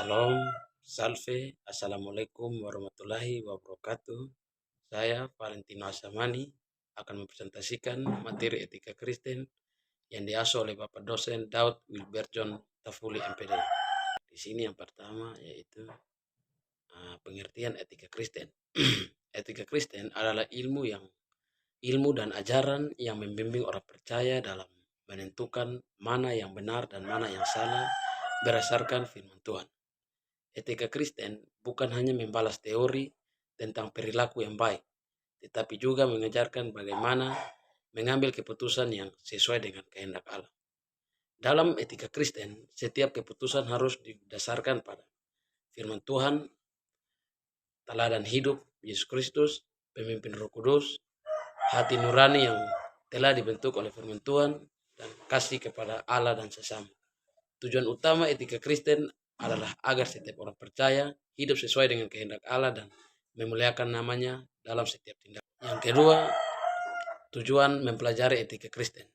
Salam, salve, assalamualaikum warahmatullahi wabarakatuh. Saya Valentino Asamani akan mempresentasikan materi etika Kristen yang diasuh oleh Bapak dosen Daud Wilbertjon Tafuli MPD. Di sini yang pertama yaitu pengertian etika Kristen. Etika Kristen adalah ilmu dan ajaran yang membimbing orang percaya dalam menentukan mana yang benar dan mana yang salah berdasarkan firman Tuhan. Etika Kristen bukan hanya membalas teori tentang perilaku yang baik, tetapi juga mengajarkan bagaimana mengambil keputusan yang sesuai dengan kehendak Allah. Dalam etika Kristen, setiap keputusan harus didasarkan pada firman Tuhan, teladan hidup Yesus Kristus, pemimpin Roh Kudus, hati nurani yang telah dibentuk oleh firman Tuhan, dan kasih kepada Allah dan sesama. Tujuan utama etika Kristen adalah agar setiap orang percaya hidup sesuai dengan kehendak Allah dan memuliakan namanya dalam setiap tindakan. Yang kedua, tujuan mempelajari etika Kristen.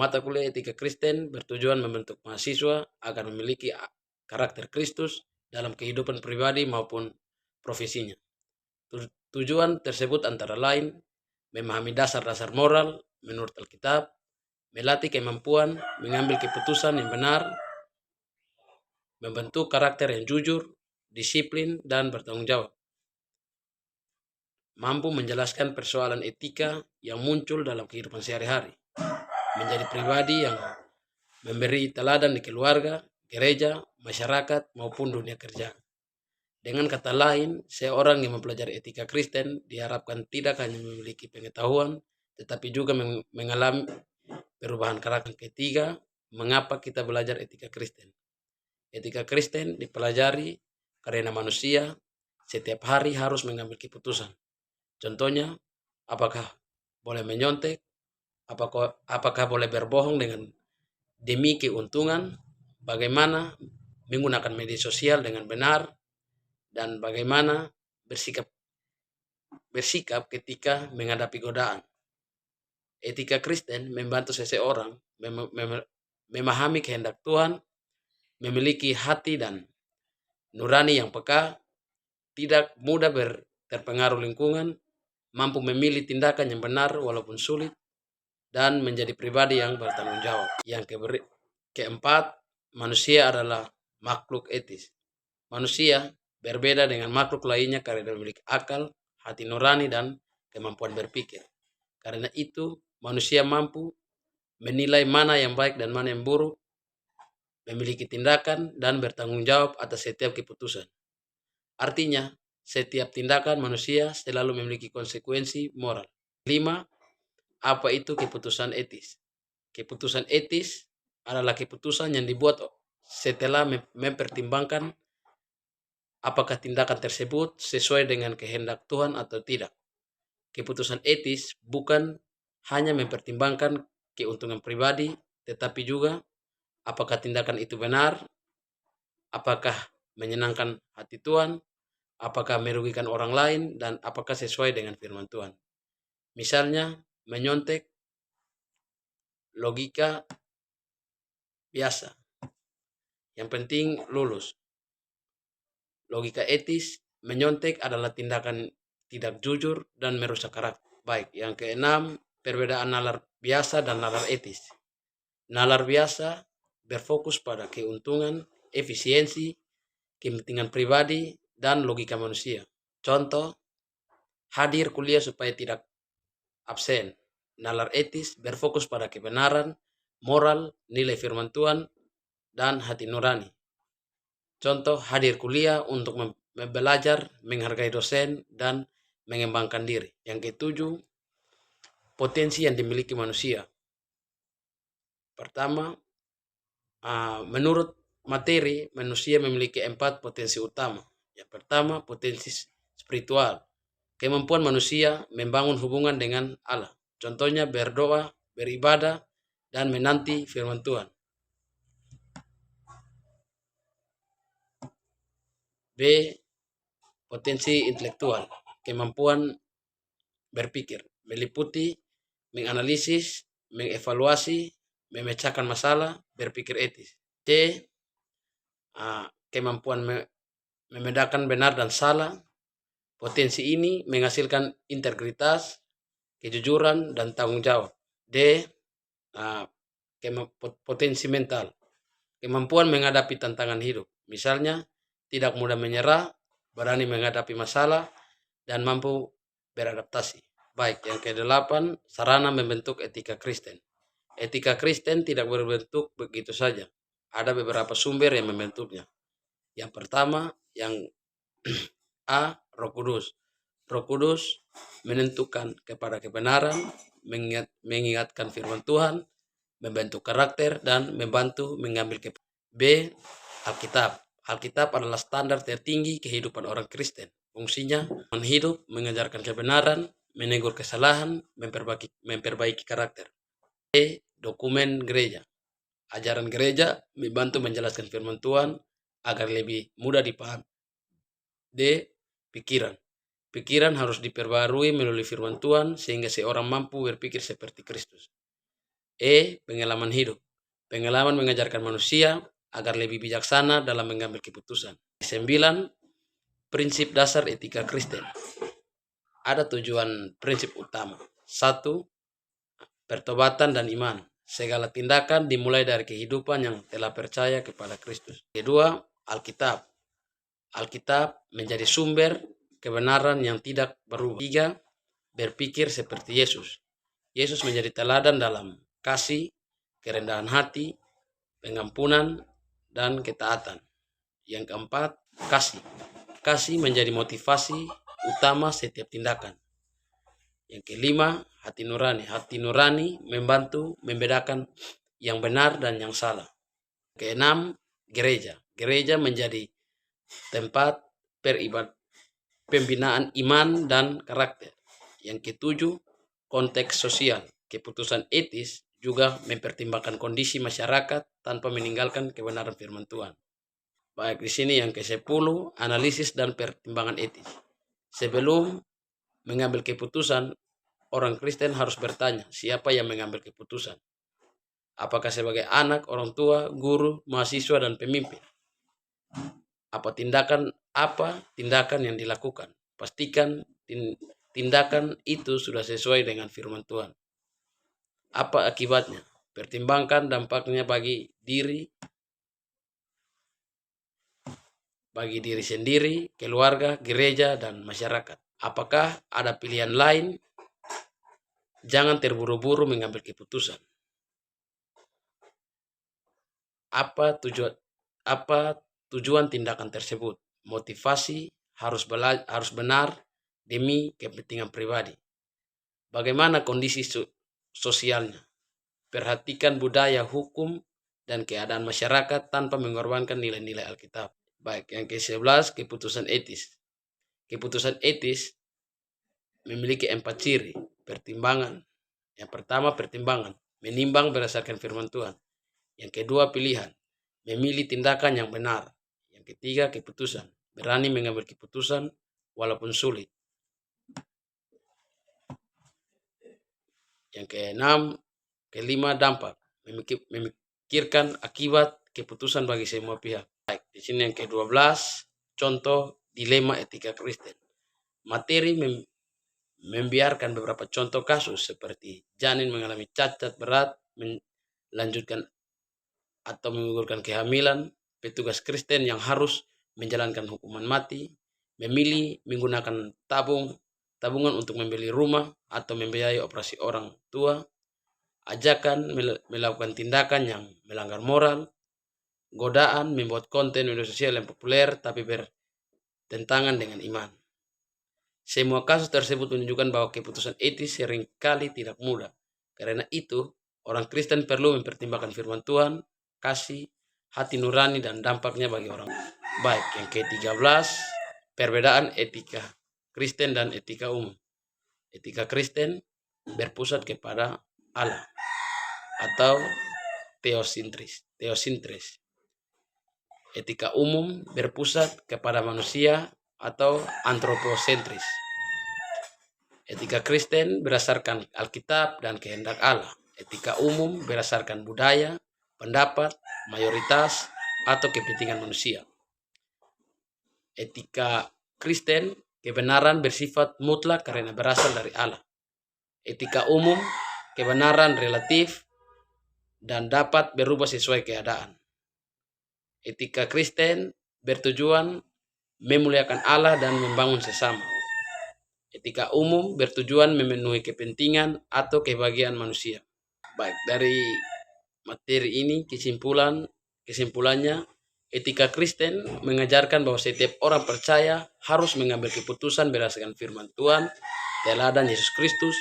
Mata kuliah etika Kristen bertujuan membentuk mahasiswa agar memiliki karakter Kristus dalam kehidupan pribadi maupun profesinya. Tujuan tersebut antara lain memahami dasar-dasar moral menurut Alkitab, melatih kemampuan mengambil keputusan yang benar, membentuk karakter yang jujur, disiplin, dan bertanggung jawab. Mampu menjelaskan persoalan etika yang muncul dalam kehidupan sehari-hari. Menjadi pribadi yang memberi teladan di keluarga, gereja, masyarakat, maupun dunia kerja. Dengan kata lain, seorang yang mempelajari etika Kristen diharapkan tidak hanya memiliki pengetahuan, tetapi juga mengalami perubahan karakter. Ketiga, mengapa kita belajar etika Kristen? Etika Kristen dipelajari karena manusia setiap hari harus mengambil keputusan. Contohnya, apakah boleh menyontek, apakah boleh berbohong demi keuntungan, bagaimana menggunakan media sosial dengan benar, dan bagaimana bersikap ketika menghadapi godaan. Etika Kristen membantu seseorang memahami kehendak Tuhan, memiliki hati dan nurani yang peka, tidak mudah terpengaruh lingkungan, mampu memilih tindakan yang benar walaupun sulit, dan menjadi pribadi yang bertanggung jawab. Yang keempat, manusia adalah makhluk etis. Manusia berbeda dengan makhluk lainnya karena memiliki akal, hati nurani, dan kemampuan berpikir. Karena itu, manusia mampu menilai mana yang baik dan mana yang buruk, memiliki tindakan, dan bertanggung jawab atas setiap keputusan. Artinya, setiap tindakan manusia selalu memiliki konsekuensi moral. 5. Apa itu keputusan etis? Keputusan etis adalah keputusan yang dibuat setelah mempertimbangkan apakah tindakan tersebut sesuai dengan kehendak Tuhan atau tidak. Keputusan etis bukan hanya mempertimbangkan keuntungan pribadi, tetapi juga apakah tindakan itu benar, apakah menyenangkan hati Tuhan, apakah merugikan orang lain, dan apakah sesuai dengan firman Tuhan. Misalnya, menyontek, logika biasa. Yang penting lulus. Logika etis, menyontek adalah tindakan tidak jujur dan merusak karakter. Baik, yang keenam, perbedaan nalar biasa dan nalar etis. Nalar biasa berfokus pada keuntungan, efisiensi, kepentingan pribadi, dan logika manusia. Contoh, hadir kuliah supaya tidak absen. Nalar etis berfokus pada kebenaran, moral, nilai firman Tuhan, dan hati nurani. Contoh, hadir kuliah untuk belajar, menghargai dosen, dan mengembangkan diri. Yang ketujuh, potensi yang dimiliki manusia. Pertama, menurut materi, manusia memiliki 4 potensi utama. Yang pertama, potensi spiritual. Kemampuan manusia membangun hubungan dengan Allah. Contohnya berdoa, beribadah, dan menanti firman Tuhan. B. Potensi intelektual. Kemampuan berpikir. Meliputi menganalisis, mengevaluasi, memecahkan masalah, berpikir etis. C. kemampuan membedakan benar dan salah. Potensi ini menghasilkan integritas, kejujuran, dan tanggung jawab. D. Potensi mental, kemampuan menghadapi tantangan hidup. Misalnya, tidak mudah menyerah, berani menghadapi masalah, dan mampu beradaptasi. Baik, yang ke-8, sarana membentuk etika Kristen. Etika Kristen tidak berbentuk begitu saja. Ada beberapa sumber yang membentuknya. Yang pertama, yang A. Roh Kudus. Roh Kudus menentukan kepada kebenaran, mengingatkan firman Tuhan, membentuk karakter, dan membantu mengambil keputusan. B. Alkitab. Alkitab adalah standar tertinggi kehidupan orang Kristen. Fungsinya hidup, mengajarkan kebenaran, menegur kesalahan, memperbaiki karakter. C. Dokumen gereja. Ajaran gereja membantu menjelaskan firman Tuhan agar lebih mudah dipahami. D. Pikiran. Pikiran harus diperbarui melalui firman Tuhan sehingga seorang mampu berpikir seperti Kristus. E. Pengalaman hidup. Pengalaman mengajarkan manusia agar lebih bijaksana dalam mengambil keputusan. 9. Prinsip dasar etika Kristen. Ada tujuan prinsip utama. 1. Pertobatan dan iman. Segala tindakan dimulai dari kehidupan yang telah percaya kepada Kristus. Kedua, Alkitab. Alkitab menjadi sumber kebenaran yang tidak berubah. 3. Berpikir seperti Yesus. Yesus menjadi teladan dalam kasih, kerendahan hati, pengampunan, dan ketaatan. Yang keempat, kasih. Kasih menjadi motivasi utama setiap tindakan. Yang kelima, hati nurani. Hati nurani membantu membedakan yang benar dan yang salah. Keenam, gereja. Gereja menjadi tempat pembinaan iman dan karakter. Yang ketujuh, konteks sosial. Keputusan etis juga mempertimbangkan kondisi masyarakat tanpa meninggalkan kebenaran firman Tuhan. Baik, di sini yang ke-10, analisis dan pertimbangan etis. Sebelum mengambil keputusan, orang Kristen harus bertanya, siapa yang mengambil keputusan? Apakah sebagai anak, orang tua, guru, mahasiswa, dan pemimpin? Apa tindakan yang dilakukan? Pastikan tindakan itu sudah sesuai dengan firman Tuhan. Apa akibatnya? Pertimbangkan dampaknya bagi diri sendiri, keluarga, gereja, dan masyarakat. Apakah ada pilihan lain? Jangan terburu-buru mengambil keputusan. Apa tujuan tindakan tersebut? Motivasi harus benar demi kepentingan pribadi. Bagaimana kondisi sosialnya? Perhatikan budaya, hukum, dan keadaan masyarakat tanpa mengorbankan nilai-nilai Alkitab. Baik, yang ke-11, keputusan etis. Keputusan etis memiliki 4 ciri. Pertimbangan. Yang pertama, pertimbangan. Menimbang berdasarkan firman Tuhan. Yang kedua, pilihan. Memilih tindakan yang benar. Yang ketiga, keputusan. Berani mengambil keputusan walaupun sulit. Yang kelima, dampak. Memikirkan akibat keputusan bagi semua pihak. Baik, di sini yang ke-12, contoh dilema etika Kristen. Materi membiarkan beberapa contoh kasus seperti janin mengalami cacat berat, melanjutkan atau menggugurkan kehamilan, petugas Kristen yang harus menjalankan hukuman mati, memilih menggunakan tabungan untuk membeli rumah atau membiayai operasi orang tua, ajakan melakukan tindakan yang melanggar moral, godaan membuat konten media sosial yang populer tapi bertentangan dengan iman. Semua kasus tersebut menunjukkan bahwa keputusan etis seringkali tidak mudah. Karena itu, orang Kristen perlu mempertimbangkan firman Tuhan, kasih, hati nurani, dan dampaknya bagi orang. Baik, yang ke-13, perbedaan etika Kristen dan etika umum. Etika Kristen berpusat kepada Allah atau teosintris. Etika umum berpusat kepada manusia atau antroposentris. Etika Kristen berdasarkan Alkitab dan kehendak Allah. Etika umum berdasarkan budaya, pendapat, mayoritas, atau kepentingan manusia. Etika Kristen, kebenaran bersifat mutlak karena berasal dari Allah. Etika umum, kebenaran relatif dan dapat berubah sesuai keadaan. Etika Kristen bertujuan memuliakan Allah dan membangun sesama. Etika umum bertujuan memenuhi kepentingan atau kebahagiaan manusia. Baik, dari materi ini kesimpulannya, etika Kristen mengajarkan bahwa setiap orang percaya harus mengambil keputusan berdasarkan firman Tuhan, teladan Yesus Kristus,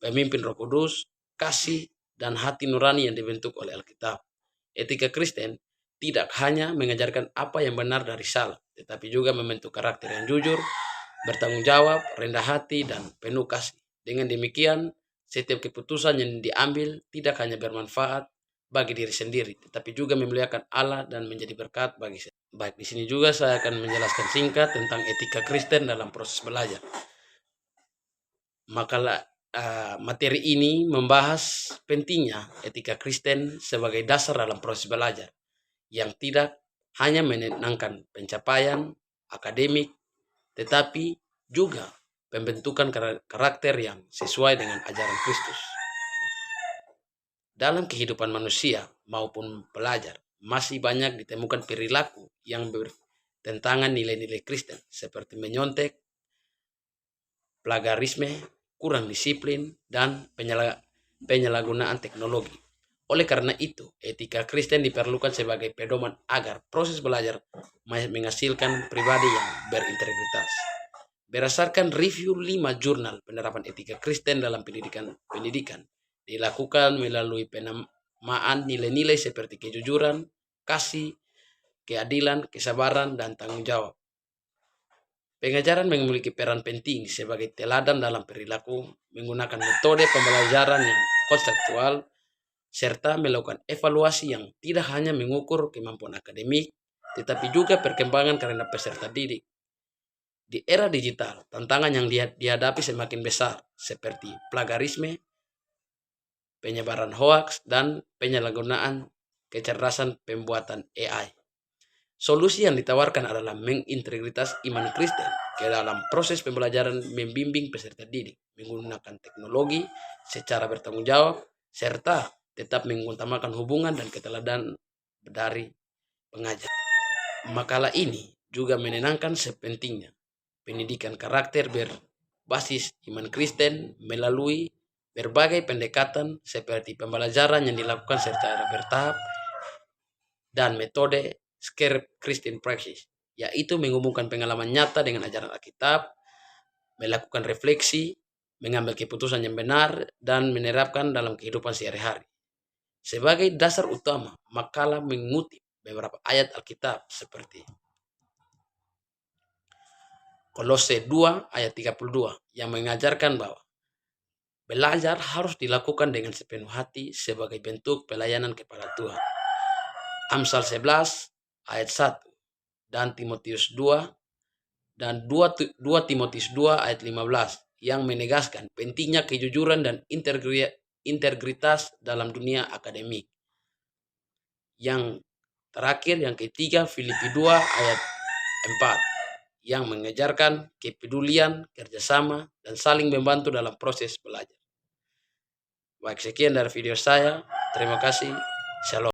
pemimpin Roh Kudus, kasih, dan hati nurani yang dibentuk oleh Alkitab. Etika Kristen tidak hanya mengajarkan apa yang benar dari salah, tetapi juga membentuk karakter yang jujur, bertanggung jawab, rendah hati, dan penuh kasih. Dengan demikian, setiap keputusan yang diambil tidak hanya bermanfaat bagi diri sendiri, tetapi juga memuliakan Allah dan menjadi berkat bagi saya. Baik, di sini juga saya akan menjelaskan singkat tentang etika Kristen dalam proses belajar. Maka materi ini membahas pentingnya etika Kristen sebagai dasar dalam proses belajar, yang tidak hanya menenangkan pencapaian akademik, tetapi juga pembentukan karakter yang sesuai dengan ajaran Kristus. Dalam kehidupan manusia maupun pelajar, masih banyak ditemukan perilaku yang bertentangan nilai-nilai Kristen, seperti menyontek, plagiarisme, kurang disiplin, dan penyalahgunaan teknologi. Oleh karena itu, etika Kristen diperlukan sebagai pedoman agar proses belajar menghasilkan pribadi yang berintegritas. Berdasarkan review 5 jurnal penerapan etika Kristen dalam pendidikan dilakukan melalui penamaan nilai-nilai seperti kejujuran, kasih, keadilan, kesabaran, dan tanggung jawab. Pengajaran memiliki peran penting sebagai teladan dalam perilaku, menggunakan metode pembelajaran yang konseptual, serta melakukan evaluasi yang tidak hanya mengukur kemampuan akademik, tetapi juga perkembangan karena peserta didik. Di era digital, tantangan yang dihadapi semakin besar, seperti plagiarisme, penyebaran hoaks, dan penyalahgunaan kecerdasan pembuatan AI. Solusi yang ditawarkan adalah mengintegritas iman Kristen ke dalam proses pembelajaran, membimbing peserta didik, menggunakan teknologi secara bertanggung jawab, serta tetap mengutamakan hubungan dan keteladanan dari pengajar. Makalah ini juga menenangkan sepentingnya pendidikan karakter berbasis iman Kristen melalui berbagai pendekatan seperti pembelajaran yang dilakukan secara bertahap dan metode Scared Christian Practice, yaitu menghubungkan pengalaman nyata dengan ajaran Alkitab, melakukan refleksi, mengambil keputusan yang benar, dan menerapkan dalam kehidupan sehari-hari. Sebagai dasar utama, makalah mengutip beberapa ayat Alkitab seperti Kolose 2 ayat 32 yang mengajarkan bahwa belajar harus dilakukan dengan sepenuh hati sebagai bentuk pelayanan kepada Tuhan. Amsal 11 ayat 1 dan Timotius 2 dan 2 Timotius 2 ayat 15 yang menegaskan pentingnya kejujuran dan integritas dalam dunia akademik. Yang terakhir, yang ketiga, Filipi 2 ayat 4 yang mengajarkan kepedulian, kerjasama, dan saling membantu dalam proses belajar. Baik, sekian dari video saya. Terima kasih. Shalom.